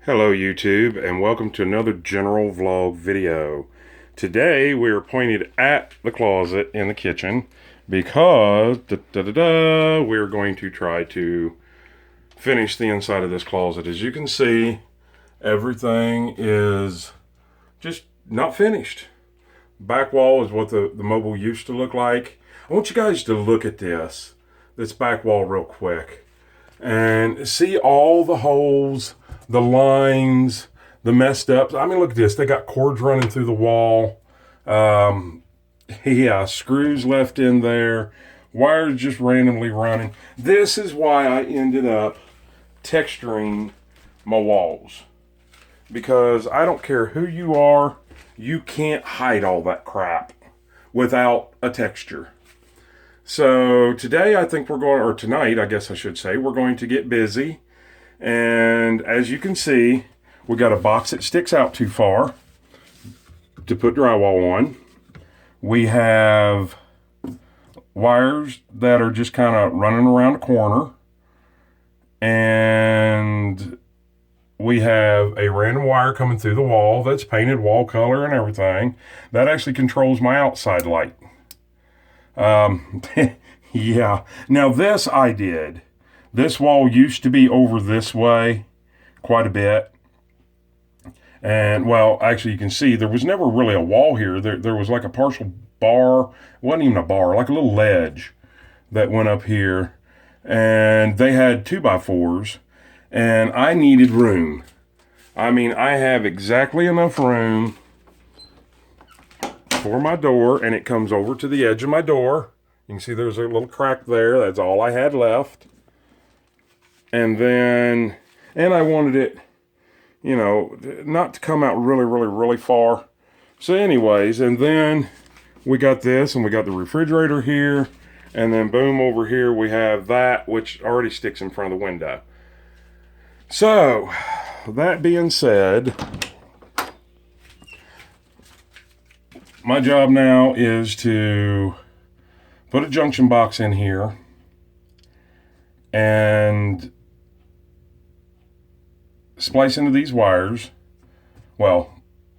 Hello YouTube, and welcome to another general vlog video. Today we are pointed at the closet in the kitchen because we're going to try to finish the inside of this closet. As you can see, everything is just not finished. Back wall is what the mobile used to look like. I want you guys to look at this back wall real quick and see all the holes, the lines, the messed up. I mean, look at this. They got cords running through the wall. Yeah, screws left in there. Wires just randomly running. This is why I ended up texturing my walls. Because I don't care who you are, you can't hide all that crap without a texture. So today I think or tonight I guess I should say, we're going to get busy. And as you can see, we got a box that sticks out too far to put drywall on. We have wires that are just kind of running around the corner. And we have a random wire coming through the wall that's painted wall color and everything. That actually controls my outside light. Yeah. Now this I did. This wall used to be over this way quite a bit. And, well, actually, you can see there was never really a wall here. There was like a partial bar. It wasn't even a bar, like a little ledge that went up here. And they had 2x4s. And I needed room. I mean, I have exactly enough room for my door. And it comes over to the edge of my door. You can see there's a little crack there. That's all I had left. And I wanted it, you know, not to come out really far. So anyways, and then we got this, and we got the refrigerator here, and then boom, over here we have that, which already sticks in front of the window. So, that being said, my job now is to put a junction box in here, and splice into these wires. Well,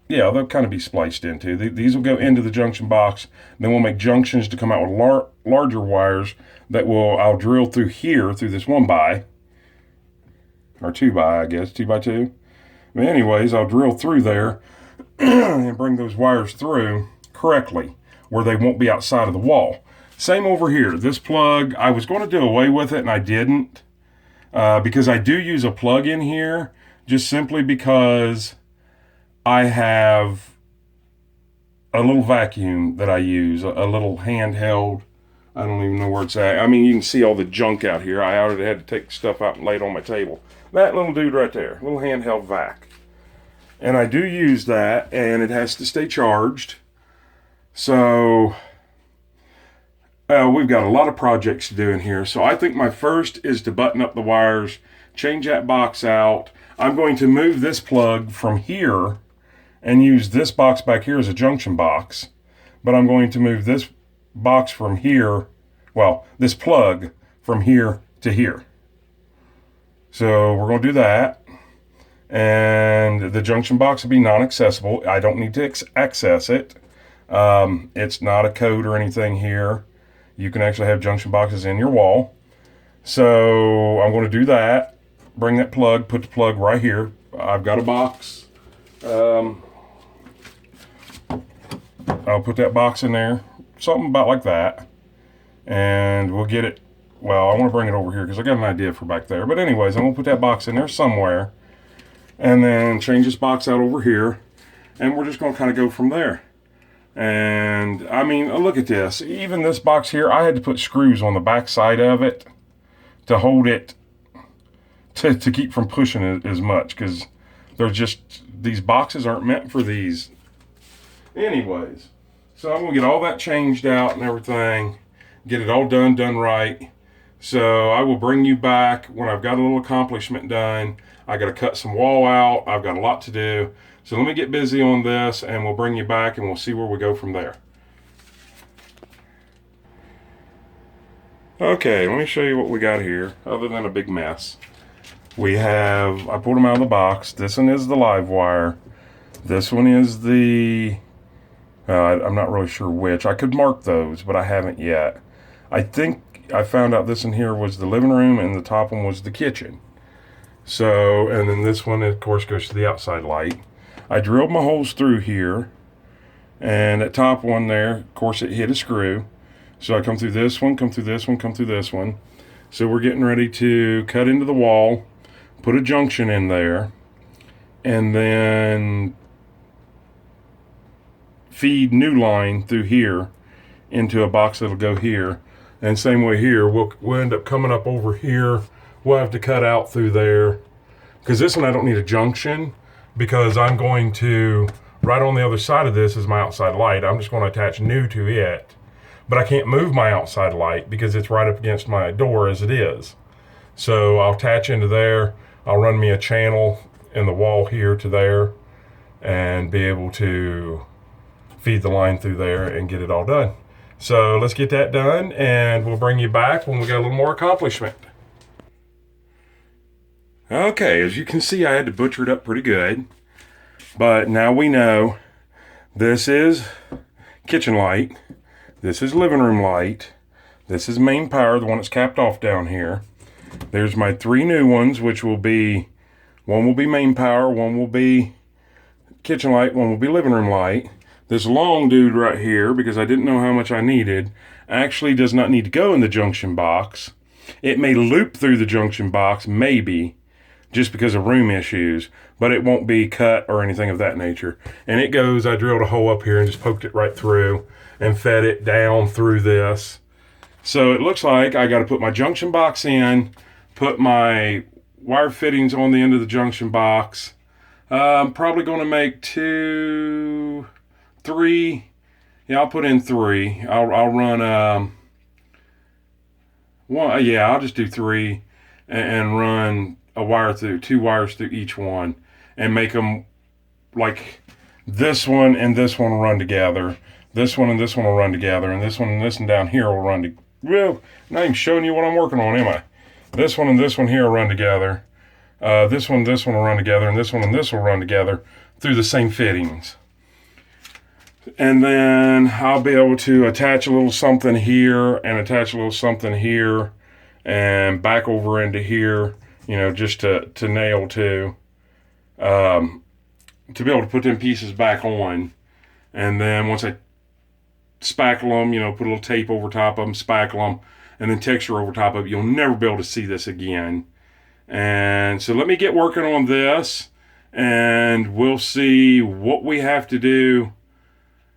yeah, they'll kind of be spliced into. These will go into the junction box. Then we'll make junctions to come out with larger wires that I'll drill through here, through this 1x, or 2x, I guess, 2x2. But anyways, I'll drill through there and bring those wires through correctly where they won't be outside of the wall. Same over here. This plug, I was going to do away with it and I didn't because I do use a plug in here. Just simply because I have a little vacuum that I use, a little handheld. I don't even know where it's at. I mean, you can see all the junk out here. I already had to take stuff out and lay it on my table. That little dude right there, little handheld vac. And I do use that, and it has to stay charged. So, we've got a lot of projects to do in here. So I think my first is to button up the wires, change that box out. I'm going to move this plug from here and use this box back here as a junction box. But I'm going to move this box from here, well, this plug from here to here. So we're going to do that. And the junction box will be non-accessible. I don't need to access it. It's not a code or anything here. You can actually have junction boxes in your wall. So I'm going to do that. Bring that plug, put the plug right here. I've got a box. I'll put that box in there. Something about like that. And we'll get it. Well, I want to bring it over here because I got an idea for back there. But anyways, I'm going to put that box in there somewhere. And then change this box out over here. And we're just going to kind of go from there. And, I mean, look at this. Even this box here, I had to put screws on the back side of it to hold it, to keep from pushing it as much, because they're just, these boxes aren't meant for these. Anyways, so I'm going to get all that changed out and everything, get it all done right. So I will bring you back when I've got a little accomplishment done. I got to cut some wall out. I've got a lot to do. So let me get busy on this, and we'll bring you back, and we'll see where we go from there. Okay, let me show you what we got here, other than a big mess. I pulled them out of the box. This one is the live wire. This one is the, I'm not really sure which. I could mark those, but I haven't yet. I think I found out this one here was the living room and the top one was the kitchen. So, and then this one, of course, goes to the outside light. I drilled my holes through here, and that top one there, of course, it hit a screw. So I come through this one, come through this one, come through this one. So we're getting ready to cut into the wall, put a junction in there, and then feed new line through here into a box that'll go here. And same way here, we'll end up coming up over here. We'll have to cut out through there, because this one I don't need a junction, because I'm going to, right on the other side of this is my outside light. I'm just going to attach new to it, but I can't move my outside light because it's right up against my door as it is. So I'll attach into there. I'll run me a channel in the wall here to there and be able to feed the line through there and get it all done. So let's get that done, and we'll bring you back when we got a little more accomplishment. Okay, as you can see, I had to butcher it up pretty good, but now we know this is kitchen light, this is living room light, this is main power, the one that's capped off down here. There's my 3 new ones, which will be, one will be main power, one will be kitchen light, one will be living room light. This long dude right here, because I didn't know how much I needed, actually does not need to go in the junction box. It may loop through the junction box, maybe, just because of room issues, but it won't be cut or anything of that nature. And it goes, I drilled a hole up here and just poked it right through and fed it down through this. So it looks like I got to put my junction box in, put my wire fittings on the end of the junction box. I'm probably going to make 2, 3. Yeah, I'll put in 3. I'll run one. Yeah, I'll just do 3 and run a wire through, 2 wires through each one, and make them like this one and this one run together. This one and this one will run together, and this one down here will run together. Well, I'm not even showing you what I'm working on, am I? This one and this one here will run together. This one will run together, and this will run together through the same fittings. And then I'll be able to attach a little something here and attach a little something here and back over into here, you know, just to nail to be able to put them pieces back on. And then once I spackle them, you know, put a little tape over top of them, spackle them, and then texture over top of it, you'll never be able to see this again. And so let me get working on this, and we'll see what we have to do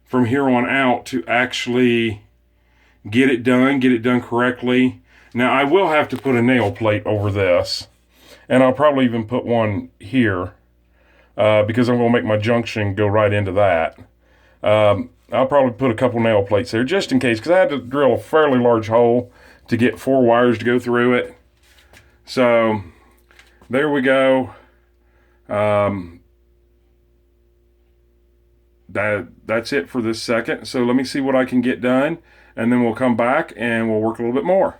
from here on out to actually get it done correctly. Now I will have to put a nail plate over this, and I'll probably even put one here because I'm going to make my junction go right into that. I'll probably put a couple nail plates there just in case, because I had to drill a fairly large hole to get 4 wires to go through it. So there we go. That's it for this second. So let me see what I can get done, and then we'll come back and we'll work a little bit more.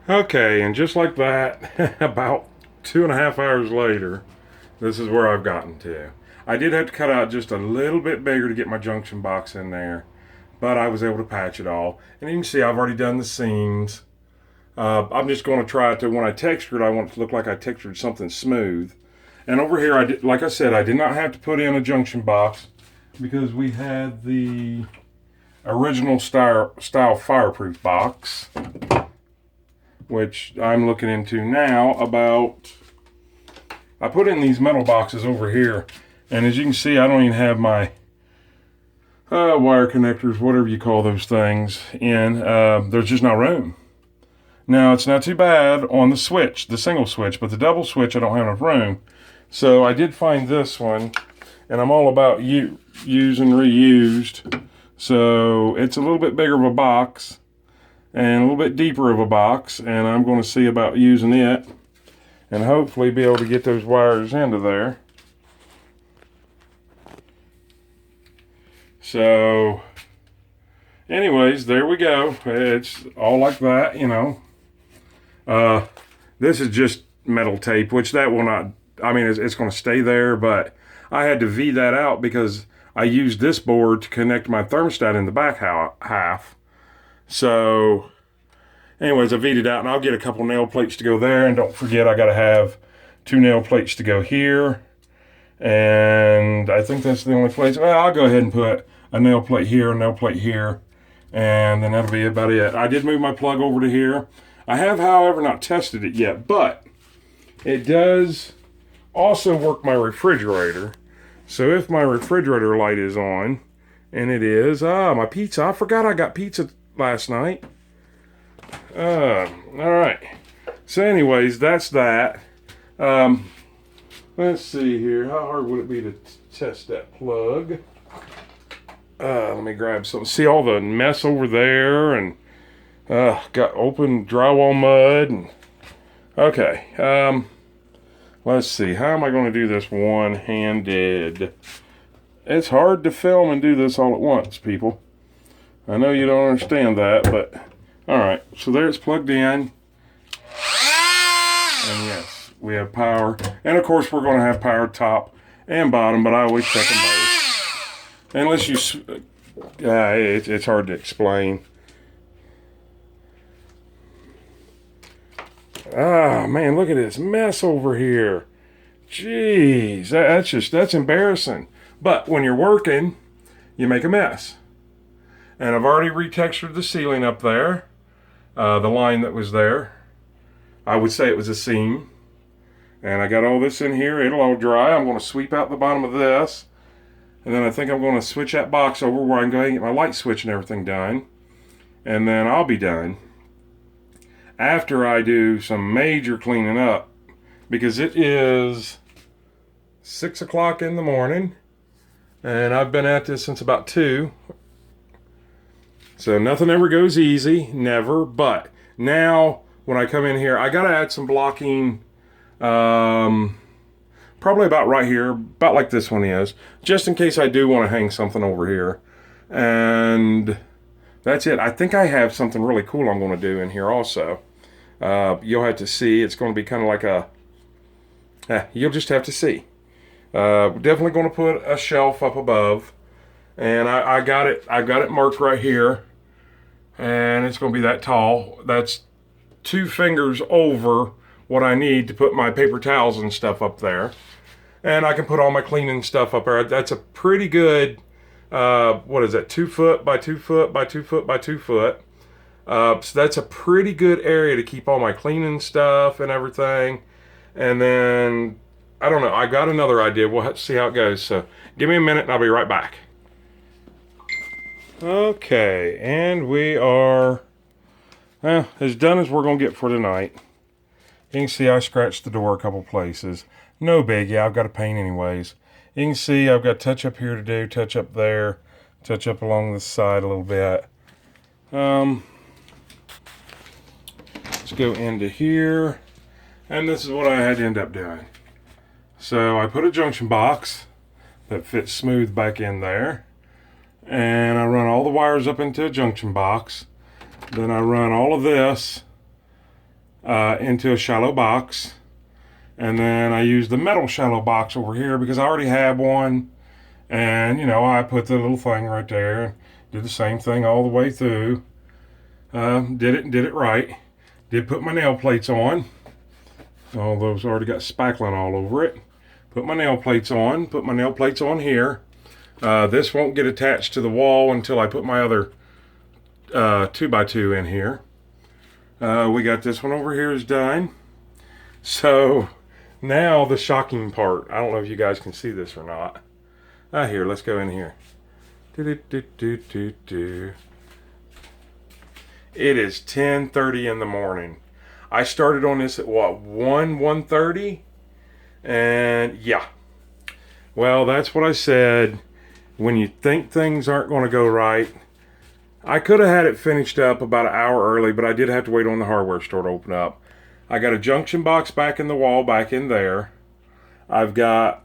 Okay, and just like that, about 2.5 hours later, this is where I've gotten to. I did have to cut out just a little bit bigger to get my junction box in there, but I was able to patch it all. And you can see I've already done the seams. I'm just going to try to, when I texture it, I want it to look like I textured something smooth. And over here, like I said, I did not have to put in a junction box because we had the original style fireproof box, which I'm looking into now about. I put in these metal boxes over here, and as you can see, I don't even have my wire connectors, whatever you call those things, in. There's just no room. Now, it's not too bad on the switch, the single switch, but the double switch, I don't have enough room. So I did find this one, and I'm all about use and reused. So it's a little bit bigger of a box and a little bit deeper of a box, and I'm going to see about using it and hopefully be able to get those wires into there. So anyways, there we go. It's all like that, you know. This is just metal tape, which that will not, I mean, it's going to stay there, but I had to V that out because I used this board to connect my thermostat in the back half. So anyways, I V'd it out, and I'll get a couple nail plates to go there. And don't forget, I got to have 2 nail plates to go here. And I think that's the only place. Well, I'll go ahead and put a nail plate here, a nail plate here, and then that'll be about it. I did move my plug over to here. I have, however, not tested it yet, but it does also work my refrigerator. So if my refrigerator light is on, and it is, my pizza. I forgot I got pizza last night. All right. So anyways, that's that. Let's see here. How hard would it be to test that plug? Let me grab something. See all the mess over there, and got open drywall mud. And okay. Let's see. How am I going to do this one-handed? It's hard to film and do this all at once, people. I know you don't understand that, but all right. So there it's plugged in, and yes. We have power, and of course we're going to have power top and bottom, but I always check them both. Unless you, it's hard to explain. Man, look at this mess over here. Jeez, that's embarrassing. But when you're working, you make a mess. And I've already retextured the ceiling up there, the line that was there. I would say it was a seam. And I got all this in here. It'll all dry. I'm going to sweep out the bottom of this. And then I think I'm going to switch that box over where I can go ahead and get my light switch and everything done. And then I'll be done after I do some major cleaning up. Because it is 6 o'clock in the morning. And I've been at this since about 2. So nothing ever goes easy. Never. But now when I come in here, I got to add some blocking. Probably about right here, about like this one is, just in case I do want to hang something over here. And that's it. I think I have something really cool I'm going to do in here also. You'll have to see. It's going to be kind of like you'll just have to see. Definitely going to put a shelf up above, and I got it marked right here, and it's going to be that tall. That's 2 fingers over what I need to put my paper towels and stuff up there. And I can put all my cleaning stuff up there. That's a pretty good, what is that, 2 foot by 2 foot by 2 foot by 2 foot. So that's a pretty good area to keep all my cleaning stuff and everything. And then, I don't know, I got another idea. We'll have to see how it goes. So give me a minute and I'll be right back. Okay, and we are as done as we're going to get for tonight. You can see I scratched the door a couple places. No biggie, I've got to paint anyways. You can see I've got touch up here to do, touch up there, touch up along the side a little bit. Let's go into here. And this is what I had to end up doing. So I put a junction box that fits smooth back in there. And I run all the wires up into a junction box. Then I run all of this into a shallow box, and then I use the metal shallow box over here because I already have one, and I put the little thing right there, did the same thing all the way through, did it right, did put my nail plates on, all those already got spackling all over it, put my nail plates on here. This won't get attached to the wall until I put my other 2x2 in here. We got this one over here is done. So now the shocking part. I don't know if you guys can see this or not. Here, let's go in here. It is 10:30 in the morning. I started on this at what, 1:30? And yeah. Well, that's what I said. When you think things aren't going to go right, I could have had it finished up about an hour early, but I did have to wait on the hardware store to open up. I got a junction box back in the wall, back in there. I've got,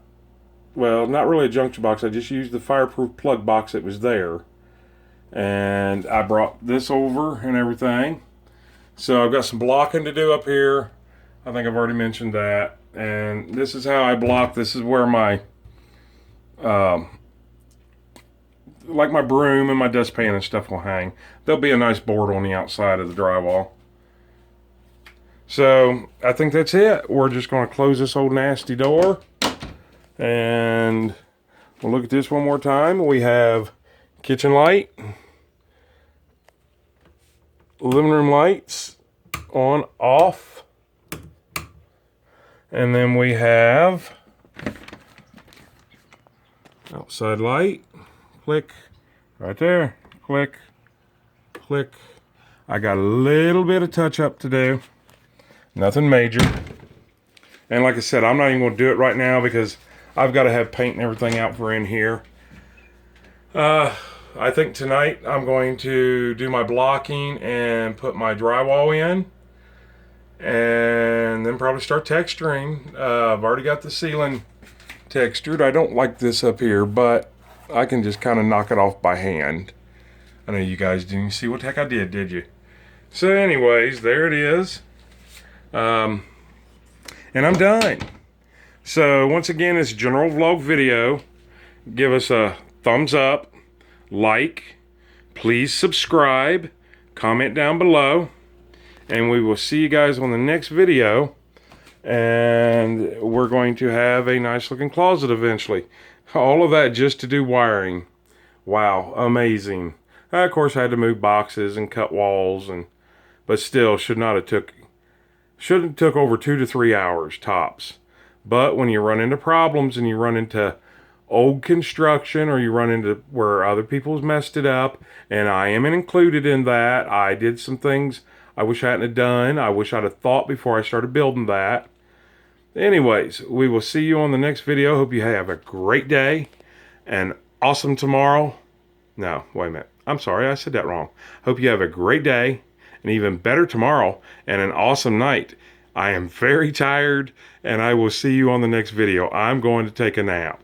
well, not really a junction box. I just used the fireproof plug box that was there. And I brought this over and everything. So I've got some blocking to do up here. I think I've already mentioned that. And this is how I block. This is where my, like my broom and my dustpan and stuff will hang. There'll be a nice board on the outside of the drywall. So I think that's it. We're just going to close this old nasty door. And we'll look at this one more time. We have kitchen light, living room lights on, off. And then we have outside light, click, right there, click, click. I got a little bit of touch up to do, nothing major. And like I said, I'm not even going to do it right now because I've got to have paint and everything out for in here. I think tonight I'm going to do my blocking and put my drywall in. And then probably start texturing. I've already got the ceiling textured. I don't like this up here, but I can just kind of knock it off by hand. I know you guys didn't see what the heck I did you? So anyways, there it is. And I'm done. So once again, it's a general vlog video. Give us a thumbs up, like, please subscribe, comment down below. And we will see you guys on the next video. And we're going to have a nice looking closet eventually. All of that just to do wiring. Wow, amazing. Of course I had to move boxes and cut walls, but still shouldn't have took over 2 to 3 hours tops. But when you run into problems and you run into old construction, or you run into where other people's messed it up, and I am included in that. I did some things I wish I hadn't have done. I wish I'd have thought before I started building that. Anyways, we will see you on the next video. Hope you have a great day and awesome tomorrow. No, wait a minute. I'm sorry, I said that wrong. Hope you have a great day, and even better tomorrow, and an awesome night. I am very tired, and I will see you on the next video. I'm going to take a nap.